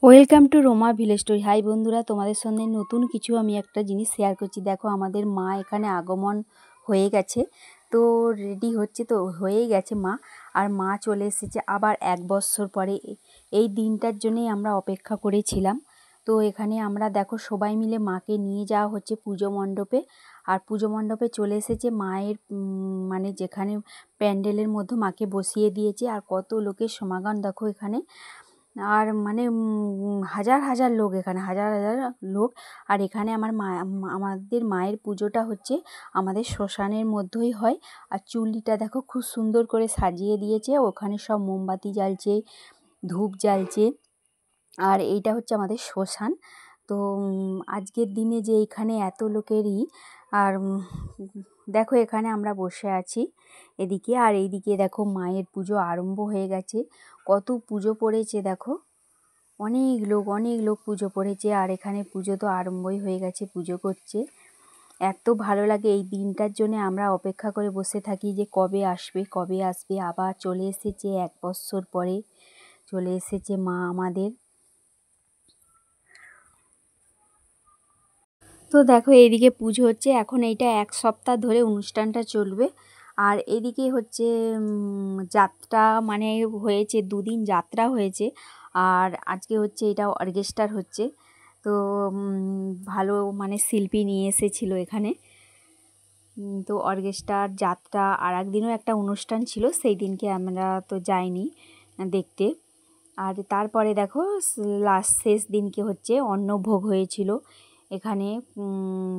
Welcome to Roma village story. Hi বন্ধুরা, তোমাদের সঙ্গে নতুন কিছু আমি একটা জিনিস শেয়ার করছি। দেখো, আমাদের মা এখানে আগমন হয়ে গেছে, তো রেডি হচ্ছে, তো হয়েই গেছে মা। আর মা চলে এসেছে আবার 1 বছর পরে। এই দিনটার জন্যই আমরা অপেক্ষা করেছিলাম। তো এখানে আমরা দেখো সবাই মিলে মাকে নিয়ে যাওয়া হচ্ছে পুজো মণ্ডপে। আর পুজো মণ্ডপে চলে এসেছে মায়ের মানে যেখানে প্যান্ডেলের মধ্যে মাকে বসিয়ে দিয়েছে। আর কত লোকের সমাগম দেখো এখানে। আর মানে হাজার হাজার লোক, এখানে হাজার হাজার লোক। আর এখানে আমাদের মায়ের পুজোটা হচ্ছে আমাদের শ্মশানের মধ্যেই হয়। আর চুল্লিটা দেখো খুব সুন্দর করে সাজিয়ে দিয়েছে, ওখানে সব মোমবাতি জ্বালছে, ধূপ জ্বালছে। আর এইটা হচ্ছে আমাদের শ্মশান। তো আজকের দিনে যে এখানে এত লোকেরই, আর দেখো এখানে আমরা বসে আছি এদিকে, আর এইদিকে দেখো মায়ের পুজো আরম্ভ হয়ে গেছে। কত পুজো পড়েছে দেখো, অনেক লোক পুজো পড়েছে। আর এখানে পুজো তো আরম্ভই হয়ে গেছে, পুজো করছে। এত ভালো লাগে এই দিনটার জন্য, আমরা অপেক্ষা করে বসে থাকি যে কবে আসবে। আবার চলে এসেছে 1 বছর পরে, চলে এসেছে মা আমাদের। তো দেখো এইদিকে পুজো হচ্ছে এখন, এইটা 1 সপ্তাহ ধরে অনুষ্ঠানটা চলবে। আর এদিকে হচ্ছে যাত্রা, মানে হয়েছে 2 দিন যাত্রা হয়েছে। আর আজকে হচ্ছে এটা অর্কেস্ট্রার হচ্ছে। তো ভালো মানে শিল্পী নিয়ে এসেছিলো এখানে। তো অর্কেস্ট্রার যাত্রা, আর একদিনও একটা অনুষ্ঠান ছিল, সেই দিনকে আমরা তো যাইনি দেখতে। আর তারপরে দেখো শেষ দিনকে হচ্ছে অন্নভোগ হয়েছিল এখানে।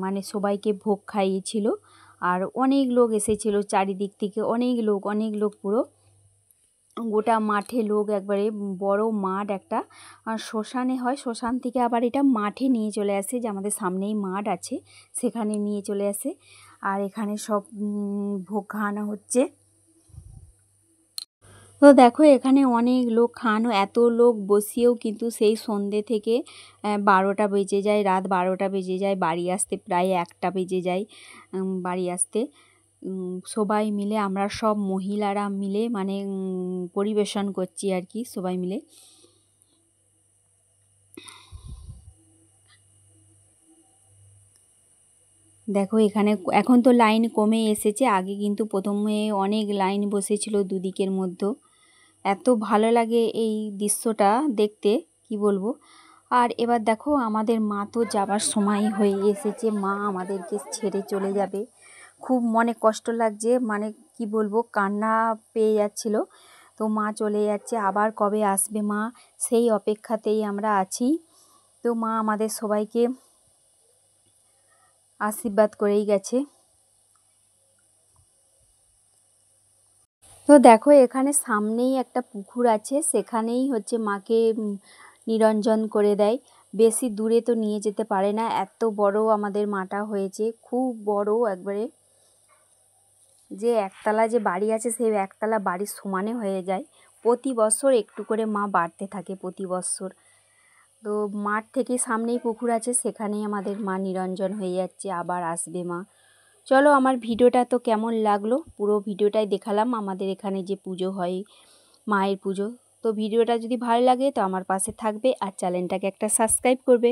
মানে সবাইকে ভোগ খাইয়েছিল। আর অনেক লোক এসেছিল চারিদিক থেকে, অনেক লোক পুরো গোটা মাঠে লোক, একবারে বড় মাঠ একটা। আর শ্মশানে হয়, শ্মশান থেকে আবার এটা মাঠে নিয়ে চলে আসে, যে আমাদের সামনেই মাঠ আছে সেখানে নিয়ে চলে আসে। আর এখানে সব ভোগ খাওয়ানো হচ্ছে। তো দেখো এখানে অনেক লোক খাওয়ানো, এত লোক বসিয়েও কিন্তু সেই সন্ধ্যে থেকে 12টা বেজে যায়, রাত 12টা বেজে যায়, বাড়ি আসতে প্রায় 1টা বেজে যায় বাড়ি আসতে। সবাই মিলে আমরা সব মহিলারা মিলে মানে পরিবেশন করছি আর কি, সবাই মিলে। দেখো এখানে এখন তো লাইন কমে এসেছে, আগে কিন্তু প্রথমে অনেক লাইন বসেছিল দুদিকের মধ্যে। এত ভালো লাগে এই দৃশ্যটা দেখতে, কি বলবো। আর এবার দেখো আমাদের মা তো যাবার সময় হয়ে এসেছে, মা আমাদেরকে ছেড়ে চলে যাবে। খুব মনে কষ্ট লাগছে, মানে কি বলবো, কান্না পেয়ে যাচ্ছিল। তো মা চলে যাচ্ছে, আবার কবে আসবে মা, সেই অপেক্ষাতেই আমরা আছি। তো মা আমাদের সবাইকে আশীর্বাদ করেই গেছে। তো দেখো এখানে সামনেই একটা পুকুর আছে, সেখানেই হচ্ছে মাকে নিরঞ্জন করে দেয়। বেশি দূরে তো নিয়ে যেতে পারে না, এত বড় আমাদের মাটা হয়েছে, খুব বড় একবারে। যে একতলা যে বাড়ি আছে, সেই একতলা বাড়ির সমানে হয়ে যায়। প্রতি বছর একটু করে মা বাড়তে থাকে প্রতি বছর। তো মাঠ থেকে সামনেই পুকুর আছে, সেখানেই আমাদের মা নিরঞ্জন হয়ে যাচ্ছে, আবার আসবে মা। চলো, আমার ভিডিওটা তো কেমন লাগলো, পুরো ভিডিওটাই দেখালাম আমাদের এখানে যে পুজো হয়, মায়ের পুজো। তো ভিডিওটা যদি ভালো লাগে তো আমার পাশে থাকবে, আর চ্যানেলটাকে একটা সাবস্ক্রাইব করবে।